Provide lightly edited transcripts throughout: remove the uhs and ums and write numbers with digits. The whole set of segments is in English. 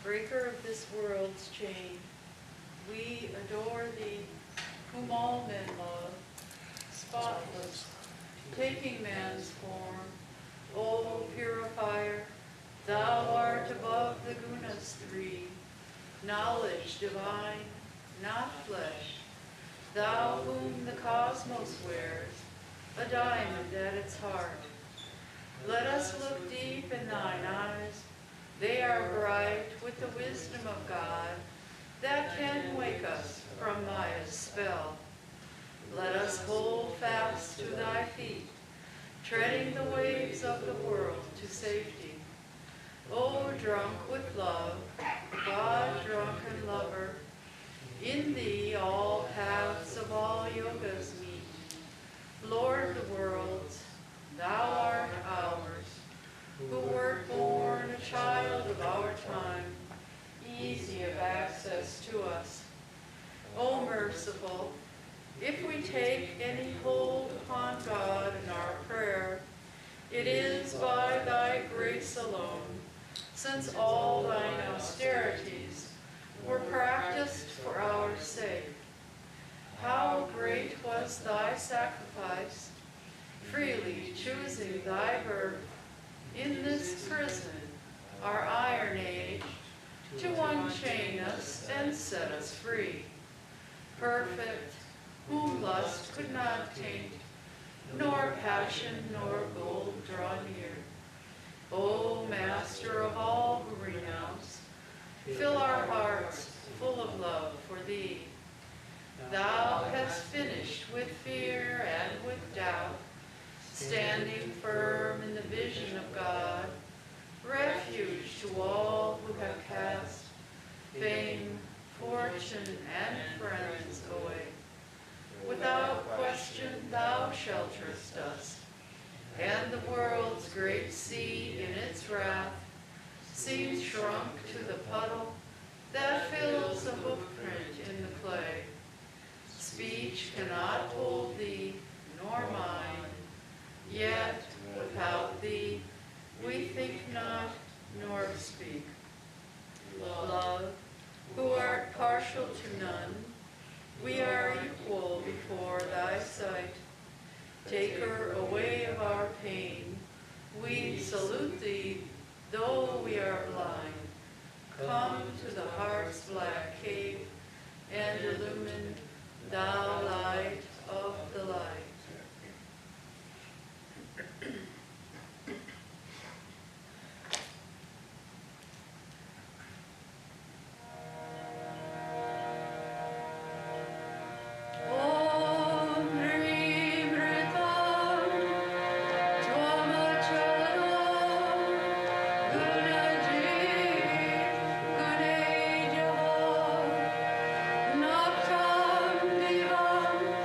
Breaker of this world's chain, we adore thee, whom all men love, spotless, taking man's form. O purifier, thou art above the gunas three, knowledge divine, not flesh, thou whom the cosmos wears, a diamond at its heart. Let us look deep in thine eyes. They are bright with the wisdom of God that can wake us from Maya's spell. Let us hold fast to thy feet, treading the waves of the world to safety. O drunk with love, God-drunken lover, in thee all paths of all yogas meet. Lord of the worlds, thou art ours, who wert born a child of our time, easy of access to us. O merciful, if we take any hold upon God in our prayer, it is by thy grace alone, since all thine austerities were practiced for our sake. How great was thy sacrifice, freely choosing thy birth in this prison, our iron age, to unchain us and set us free. Perfect, whom lust could not taint, nor passion nor gold draw near. O Master of all who renounce, fill our hearts full of love for thee. Thou hast finished with fear and with doubt, standing firm in the vision of God, refuge to all who have cast fame, fortune, and friends away. Without question thou shelterest us, and the world's great sea in its wrath seems shrunk to the puddle that fills a hoofprint in the clay. Speech cannot hold thee, nor mind, yet without thee we think not, nor speak. Love, who art partial to none, we are equal before thy sight. Taker away of our pain, we salute thee, though we are blind. Come to the heart's black cave, and illumine thou light of the light. Noctam divam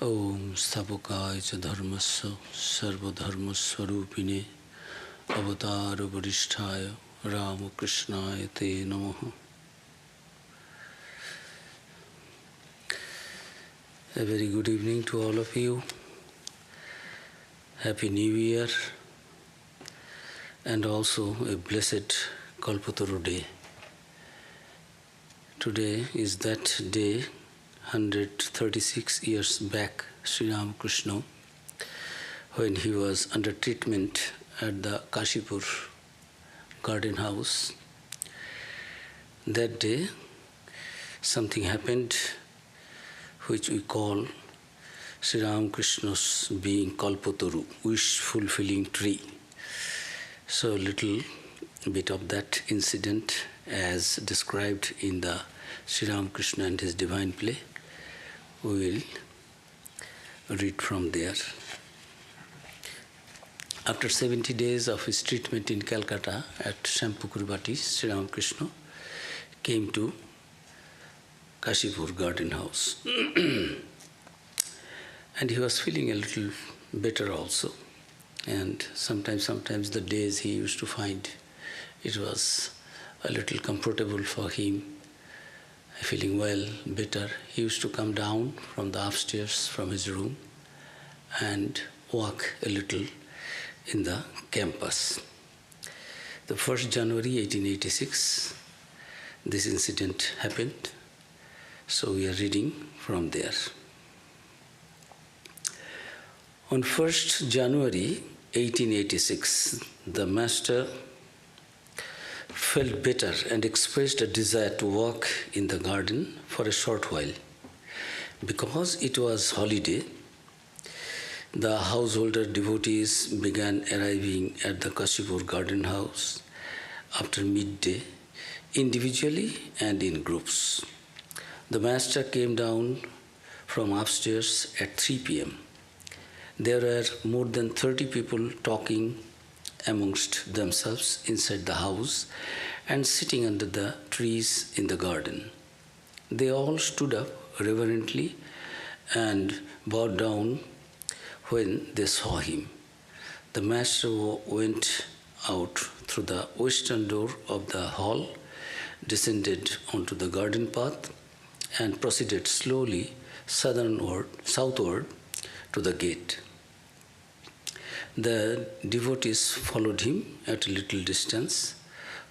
Om Stapakaya cha dharmasya sarvadharmaswarupine avatara varisthaya Ramakrishnaya te namaha. A very good evening to all of you. Happy New Year and also a blessed Kalpataru day. Today is that day, 136 years back, Sri Ramakrishna, when he was under treatment at the Kashipur garden house. That day, something happened which we call Sri Ramakrishna's being Kalpataru, wish-fulfilling tree. So a little bit of that incident as described in the Sri Ramakrishna and his divine play, we will read from there. After 70 days of his treatment in Calcutta at Shampukurbati, Sri Ramakrishna came to Kashipur garden house. And he was feeling a little better also. And sometimes the days he used to find it was a little comfortable for him, feeling well, better. He used to come down from the upstairs from his room and walk a little in the campus. The 1st January 1886, this incident happened. So we are reading from there. On 1st January 1886, the master felt better and expressed a desire to walk in the garden for a short while. Because it was holiday, the householder devotees began arriving at the Kashipur garden house after midday, individually and in groups. The master came down from upstairs at 3 p.m. There were more than 30 people talking amongst themselves inside the house and sitting under the trees in the garden. They all stood up reverently and bowed down when they saw him. The master went out through the western door of the hall, descended onto the garden path, and proceeded slowly southward to the gate. The devotees followed him at a little distance.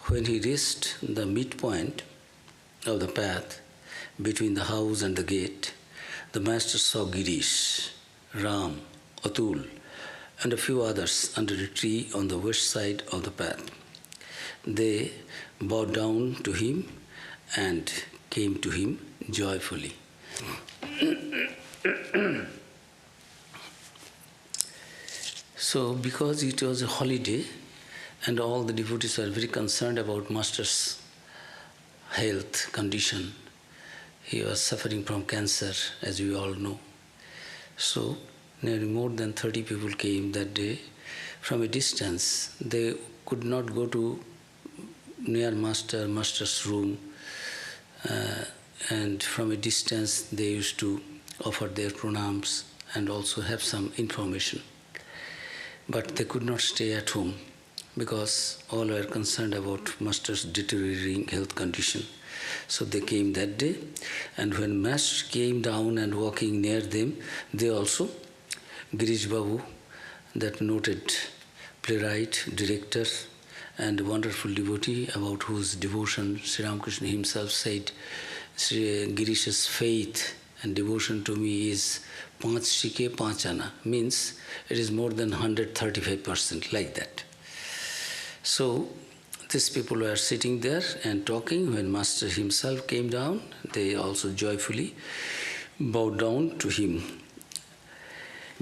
When he reached the midpoint of the path between the house and the gate, the master saw Girish, Ram, Atul, and a few others under a tree on the west side of the path. They bowed down to him and came to him joyfully. So, because it was a holiday and all the devotees were very concerned about Master's health condition, he was suffering from cancer, as we all know. So, nearly more than 30 people came that day from a distance. They could not go to near Master's room, and from a distance they used to offer their pranams and also have some information. But they could not stay at home because all were concerned about Master's deteriorating health condition. So they came that day, and when Master came down and walking near them, they also, Girish Babu, that noted playwright, director, and wonderful devotee about whose devotion Sri Ramakrishna himself said, Girish's faith and devotion to me is 5 shike 5 ana, means it is more than 135%, like that. So these people were sitting there and talking. When Master himself came down, they also joyfully bowed down to him.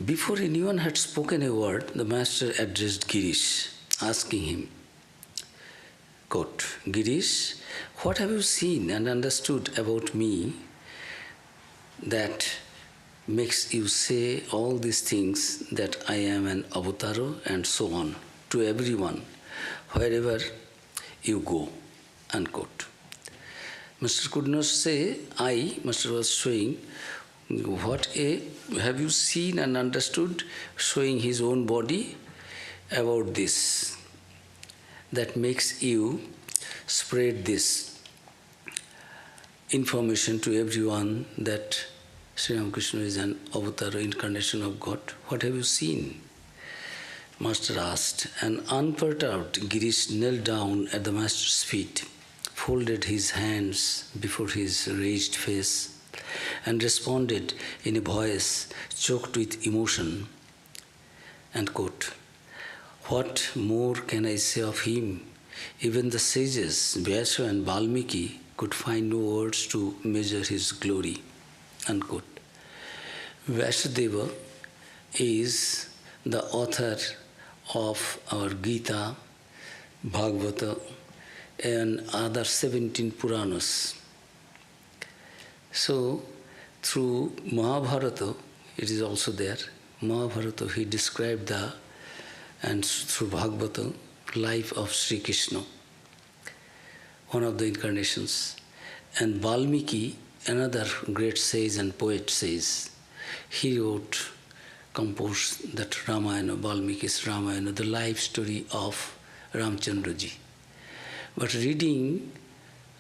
Before anyone had spoken a word, the Master addressed Girish, asking him, quote, Girish, what have you seen and understood about me that makes you say all these things, that I am an avatar and so on, to everyone, wherever you go, unquote. Master could not say I, Master was showing Have you seen and understood showing his own body about this? That makes you spread this information to everyone that Sri Ramakrishna is an avatar, incarnation of God. What have you seen? Master asked, and unperturbed Girish knelt down at the master's feet, folded his hands before his raised face, and responded in a voice choked with emotion, and quote, "What more can I say of him? Even the sages, Vyasa and Valmiki, could find no words to measure his glory." Unquote. Vyasadeva is the author of our Gita, Bhagavata, and other 17 Puranas. So, through Mahabharata, it is also there. Mahabharata, he described and through Bhagavata, life of Sri Krishna, one of the incarnations. And Valmiki, another great sage and poet, says, he composed that Ramayana, Valmiki's Ramayana, the life story of Ramchandraji. But reading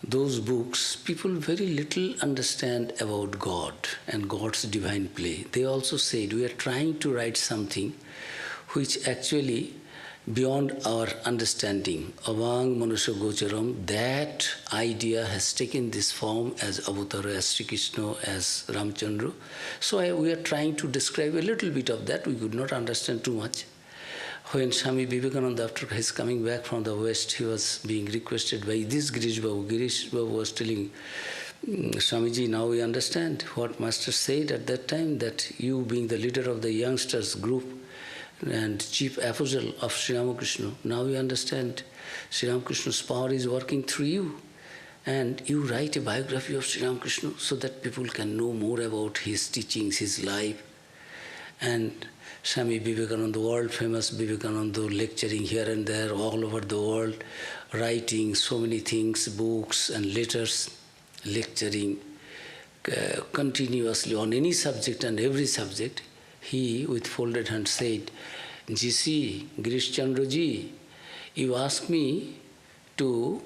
those books, people very little understand about God and God's divine play. They also said, we are trying to write something which actually beyond our understanding. Avang Manusya Gocharam, that idea has taken this form as Avatar, as Sri Krishna, as Ramchandra. So we are trying to describe a little bit of that. We could not understand too much. When Swami Vivekananda, after his coming back from the West, he was being requested by this Girish Babu. Girish Babu was telling, Swamiji, now we understand what Master said at that time, that you being the leader of the youngsters group and chief apostle of Sri Ramakrishna, now we understand Sri Ramakrishna's power is working through you. And you write a biography of Sri Ramakrishna so that people can know more about his teachings, his life. And Swami Vivekananda, world famous Vivekananda, lecturing here and there all over the world, writing so many things, books and letters, lecturing continuously on any subject and every subject. He, with folded hands, said, GC, Girish Chandraji, you ask me to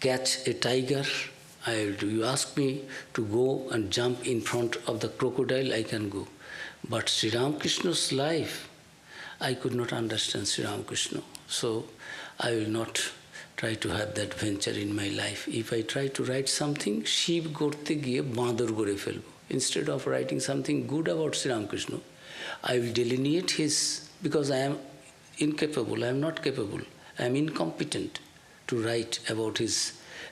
catch a tiger, you ask me to go and jump in front of the crocodile, I can go. But Sri Ramakrishna's life, I could not understand Sri Ramakrishna. So I will not try to have that venture in my life. If I try to write something, Shiv gorte giye baandar gore felbo. Instead of writing something good about Sri Ramakrishna, I will delineate his, because I am incapable, I am not capable, I am incompetent to write about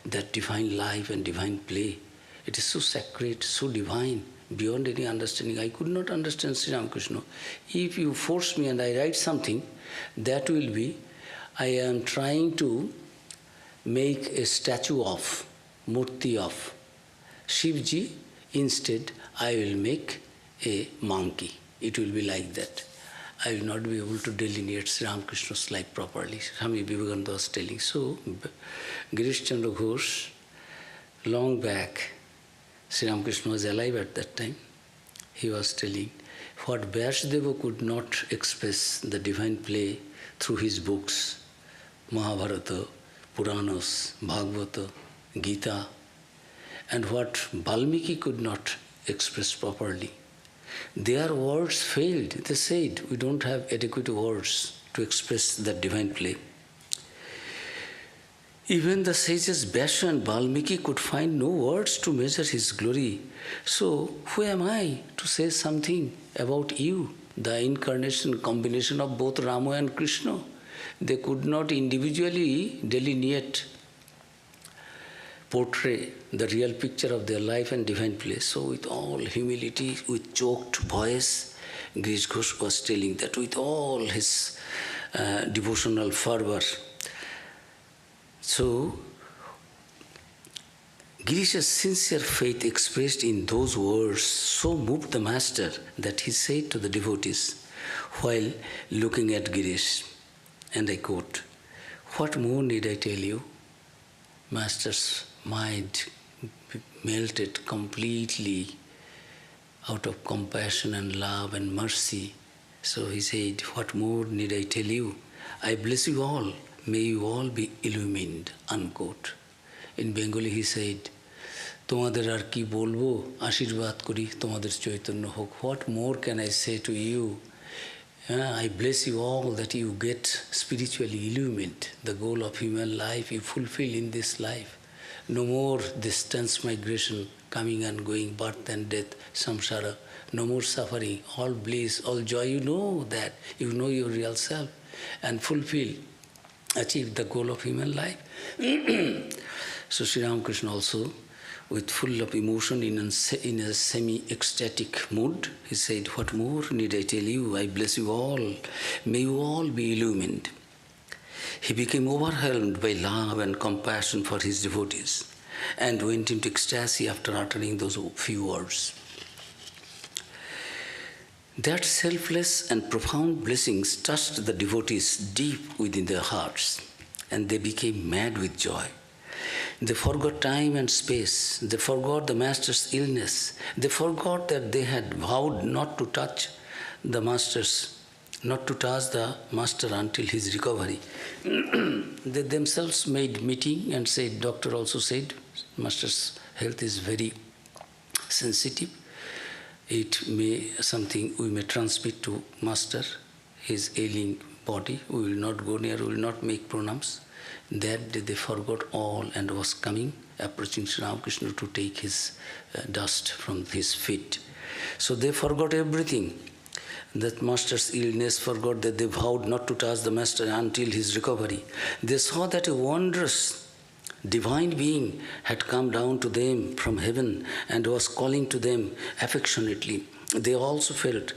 that divine life and divine play. It is so sacred, so divine, beyond any understanding. I could not understand Sri Ramakrishna. If you force me and I write something, that will be, I am trying to make a statue of, murti of Shivji. Instead, I will make a monkey. It will be like that. I will not be able to delineate Sri Ramakrishna's life properly. Swami Vivekananda was telling. So, Girish Chandra Ghosh, long back, Sri Ramakrishna was alive at that time. He was telling what Vyasadeva could not express the divine play through his books, Mahabharata, Puranas, Bhagavata, Gita, and what Valmiki could not express properly. Their words failed. They said, we don't have adequate words to express that divine play. Even the sages Vyasa and Valmiki could find no words to measure his glory. So, who am I to say something about you, the incarnation, combination of both Rama and Krishna? They could not individually delineate, portray the real picture of their life and divine place. So with all humility, with choked voice, Girish Ghosh was telling that with all his devotional fervor. So, Girish's sincere faith expressed in those words so moved the master that he said to the devotees while looking at Girish, and I quote, "What more need I tell you?" Master's mind melted completely out of compassion and love and mercy. So he said, what more need I tell you? I bless you all. May you all be illumined, unquote. In Bengali he said, তোমাদের আর কি বলবো, আশীর্বাদ করি তোমাদের চৈতন্য হোক. What more can I say to you? I bless you all that you get spiritually illumined. The goal of human life you fulfill in this life. No more distance migration, coming and going, birth and death, samsara. No more suffering, all bliss, all joy. You know that. You know your real self and fulfill, achieve the goal of human life. So Sri Ramakrishna also, with full of emotion in a semi-ecstatic mood, he said, what more need I tell you? I bless you all. May you all be illumined. He became overwhelmed by love and compassion for his devotees and went into ecstasy after uttering those few words. That selfless and profound blessings touched the devotees deep within their hearts, and they became mad with joy. They forgot time and space. They forgot the master's illness. They forgot that they had vowed not to touch the master until his recovery. They themselves made meeting and said, doctor also said, master's health is very sensitive. It may something we may transmit to master, his ailing body. We will not go near, we will not make pranams. That day they forgot all and was coming, approaching Sri Ramakrishna to take his dust from his feet. So they forgot everything. That master's illness, forgot that they vowed not to touch the master until his recovery. They saw that a wondrous divine being had come down to them from heaven and was calling to them affectionately. They also felt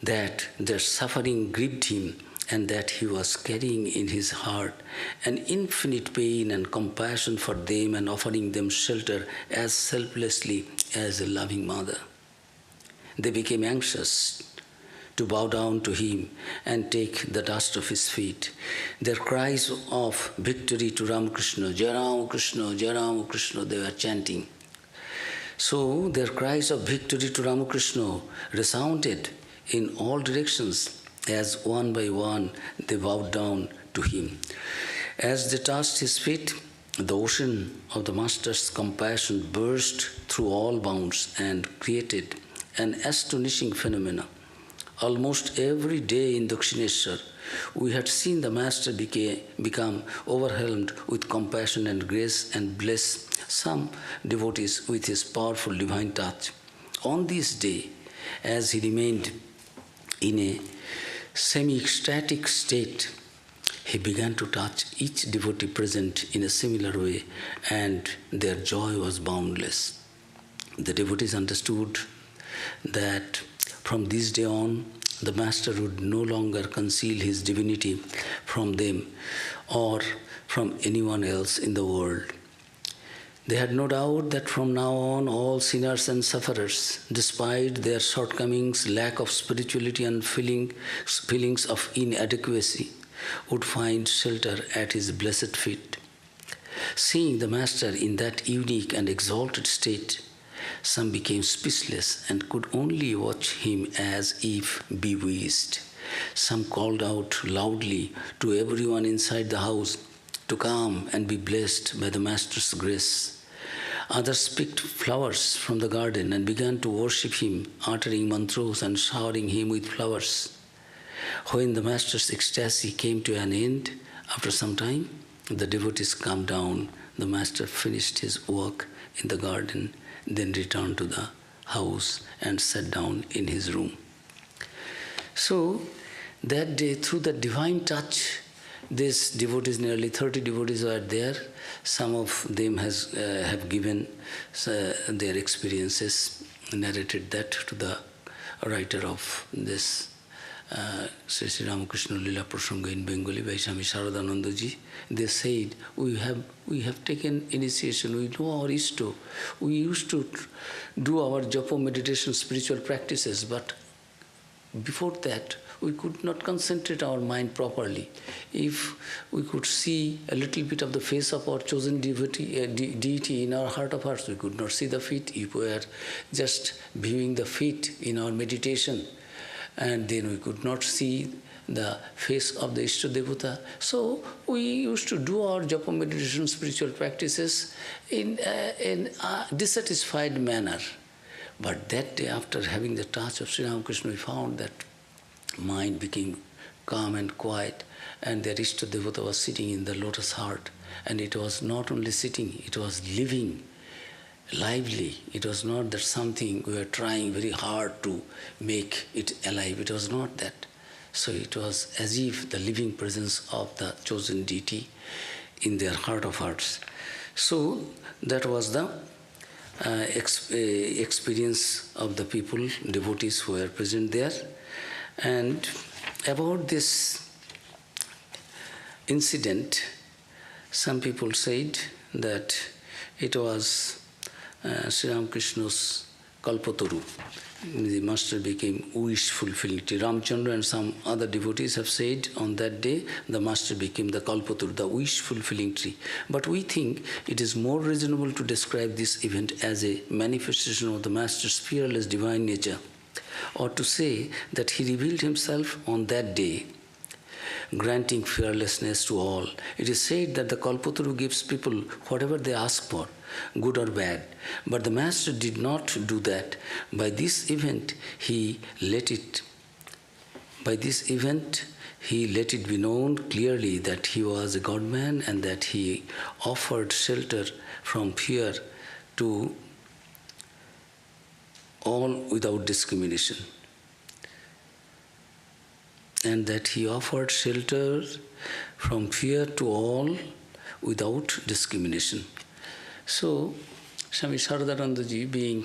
that their suffering grieved him and that he was carrying in his heart an infinite pain and compassion for them and offering them shelter as selflessly as a loving mother. They became anxious to bow down to him and take the dust of his feet. Their cries of victory to Ramakrishna, Jai Ramakrishna, Jai Ramakrishna, they were chanting. So their cries of victory to Ramakrishna resounded in all directions as one by one they bowed down to him. As they touched his feet, the ocean of the master's compassion burst through all bounds and created an astonishing phenomenon. Almost every day in Dakshineshwar, we had seen the master become overwhelmed with compassion and grace and bless some devotees with his powerful divine touch. On this day, as he remained in a semi-ecstatic state, he began to touch each devotee present in a similar way, and their joy was boundless. The devotees understood that from this day on, the master would no longer conceal his divinity from them or from anyone else in the world. They had no doubt that from now on, all sinners and sufferers, despite their shortcomings, lack of spirituality and feelings of inadequacy, would find shelter at his blessed feet. Seeing the master in that unique and exalted state, some became speechless and could only watch him as if bewitched. Some called out loudly to everyone inside the house to come and be blessed by the master's grace. Others picked flowers from the garden and began to worship him, uttering mantras and showering him with flowers. When the master's ecstasy came to an end, after some time, the devotees calmed down. The master finished his work in the garden, then returned to the house and sat down in his room. So that day, through the divine touch, these devotees, nearly 30 devotees were there. Some of them have given their experiences, narrated that to the writer of this Sri Sri Ramakrishna Lila Prasanga in Bengali by Swami Sharadananda ji. They said, we have taken initiation, we know our Ishto. We used to do our japa meditation spiritual practices, but before that, we could not concentrate our mind properly. If we could see a little bit of the face of our chosen devotee, deity in our heart of hearts, we could not see the feet. If we were just viewing the feet in our meditation, and then we could not see the face of the Ishta Devata. So we used to do our japa meditation spiritual practices in a dissatisfied manner. But that day, after having the touch of Sri Ramakrishna, we found that mind became calm and quiet, and the Ishta Devata was sitting in the lotus heart. And it was not only sitting, it was living, lively. It was not that something we were trying very hard to make it alive. It was not that. So it was as if the living presence of the chosen deity in their heart of hearts. So that was the experience of the people, devotees who were present there. And about this incident, some people said that it was Sri Ramakrishna's Kalpataru. The master became wish-fulfilling tree. Ramchandra and some other devotees have said on that day the master became the Kalpataru, the wish-fulfilling tree. But we think it is more reasonable to describe this event as a manifestation of the master's fearless divine nature, or to say that he revealed himself on that day, granting fearlessness to all. It is said that the Kalpataru gives people whatever they ask for, good or bad. But the master did not do that. By this event, he let it be known clearly that he was a God-man, and that he offered shelter from fear to all without discrimination. And that he offered shelter from fear to all without discrimination. So, Swami Saradarandaji, being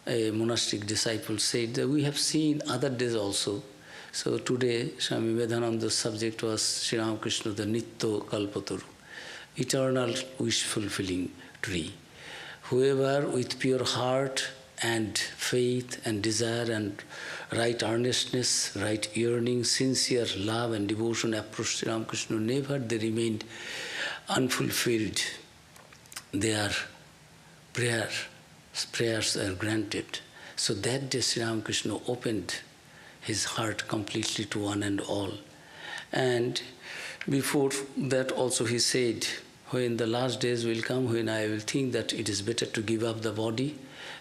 a monastic disciple, said that we have seen other days also. So today, Swami Vedananda's subject was Sri Ramakrishna, the Nitya Kalpataru, eternal wish-fulfilling tree. Whoever with pure heart and faith and desire and right earnestness, right yearning, sincere love and devotion approached Sri Ramakrishna, never they remained unfulfilled. Their prayers are granted. So that day Sri Ramakrishna opened his heart completely to one and all. And before that also he said, when the last days will come, when I will think that it is better to give up the body,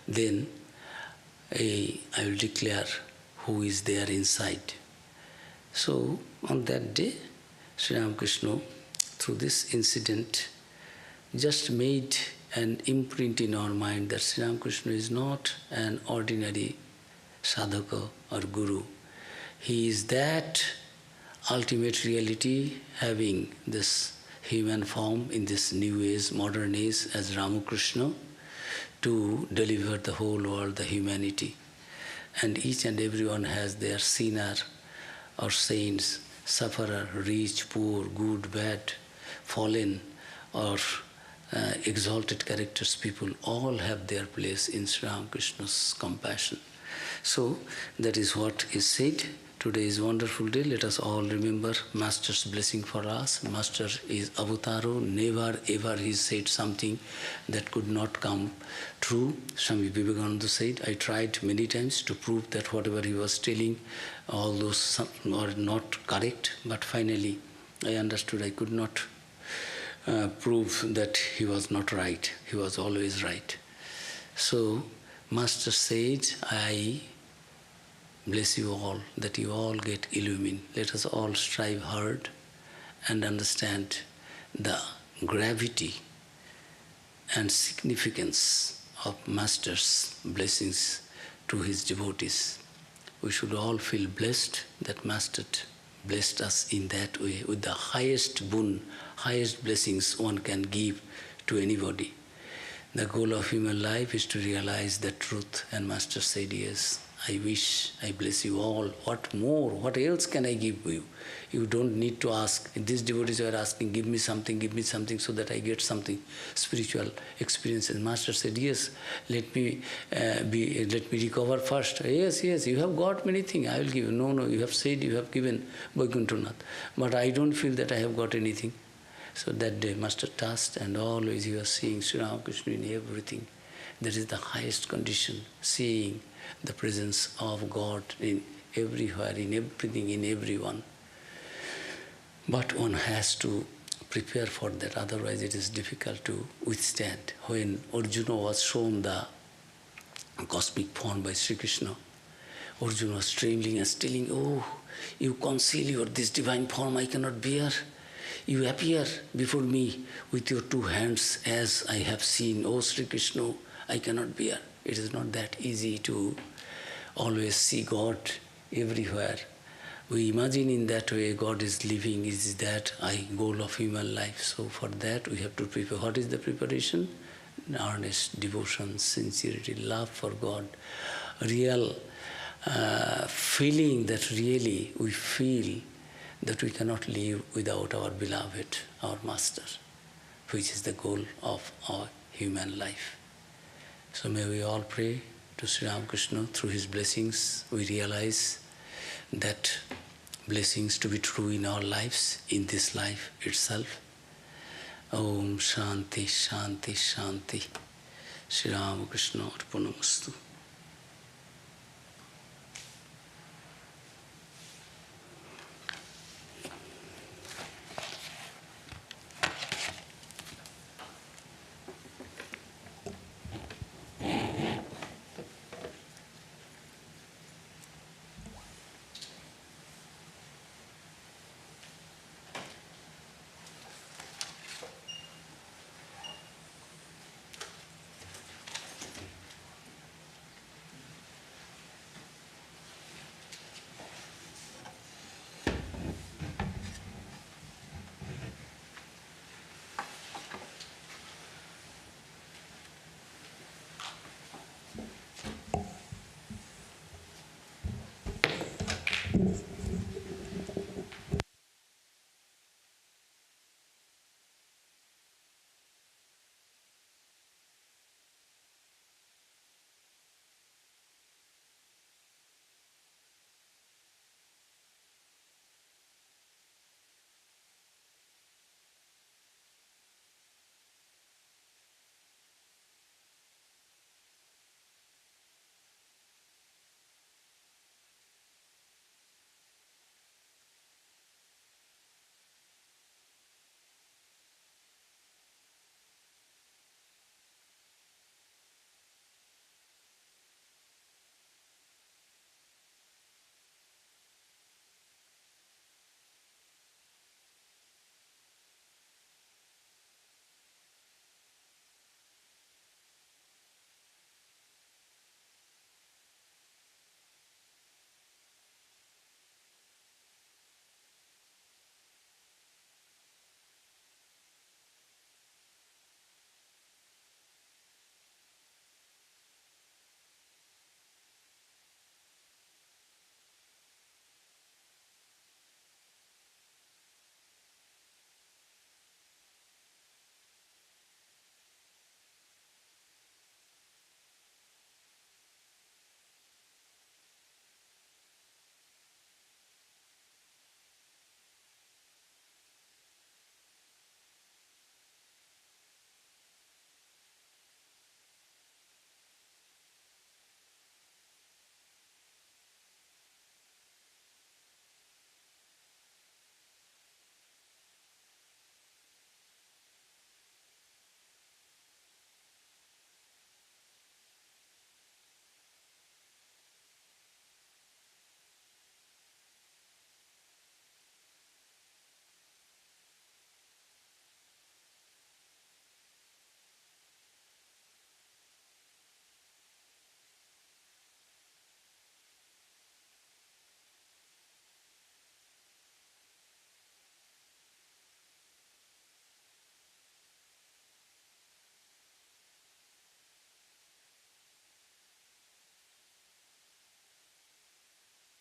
then I will declare who is there inside. So on that day, Sri Ramakrishna, through this incident, just made an imprint in our mind that Sri Ramakrishna is not an ordinary sadhaka or guru. He is that ultimate reality, having this human form in this new age, modern age as Ramakrishna, to deliver the whole world, the humanity. And each and everyone has their sinner or saints, sufferer, rich, poor, good, bad, fallen, or exalted characters, people, all have their place in Sri Ramakrishna's compassion. So that is what is said. Today is a wonderful day. Let us all remember Master's blessing for us. Master is Avataru. Never ever he said something that could not come true. Swami Vivekananda said, I tried many times to prove that whatever he was telling, all those are not correct. But finally I understood I could not prove that he was not right. He was always right. So Master said, I bless you all, that you all get illumined. Let us all strive hard and understand the gravity and significance of Master's blessings to his devotees. We should all feel blessed that Master blessed us in that way, with the highest boon, highest blessings one can give to anybody. The goal of human life is to realize the truth, and Master said, yes, I wish, I bless you all. What more? What else can I give you? You don't need to ask. These devotees were asking, give me something so that I get something spiritual experiences. Master said, yes, let me recover first. Yes, you have got many things, I will give you. No, you have said you have given Vaikuntanath, but I don't feel that I have got anything. So that day, Master touched, and always he was seeing Sri Ramakrishna in everything. That is the highest condition, seeing the presence of God in everywhere, in everything, in everyone. But one has to prepare for that, otherwise it is difficult to withstand. When Arjuna was shown the cosmic form by Sri Krishna, Arjuna was trembling and telling, oh, you conceal this divine form I cannot bear. You appear before me with your two hands as I have seen. Oh, Sri Krishna, I cannot bear. It is not that easy to always see God everywhere. We imagine in that way God is living, is that goal of human life. So for that we have to prepare. What is the preparation? Earnest devotion, sincerity, love for God, real feeling that really we feel that we cannot live without our beloved, our Master, which is the goal of our human life. So may we all pray to Sri Ramakrishna. Through his blessings we realize that blessings to be true in our lives, in this life itself. Om Shanti, Shanti, Shanti. Sri Ramakrishna Arpanamastu.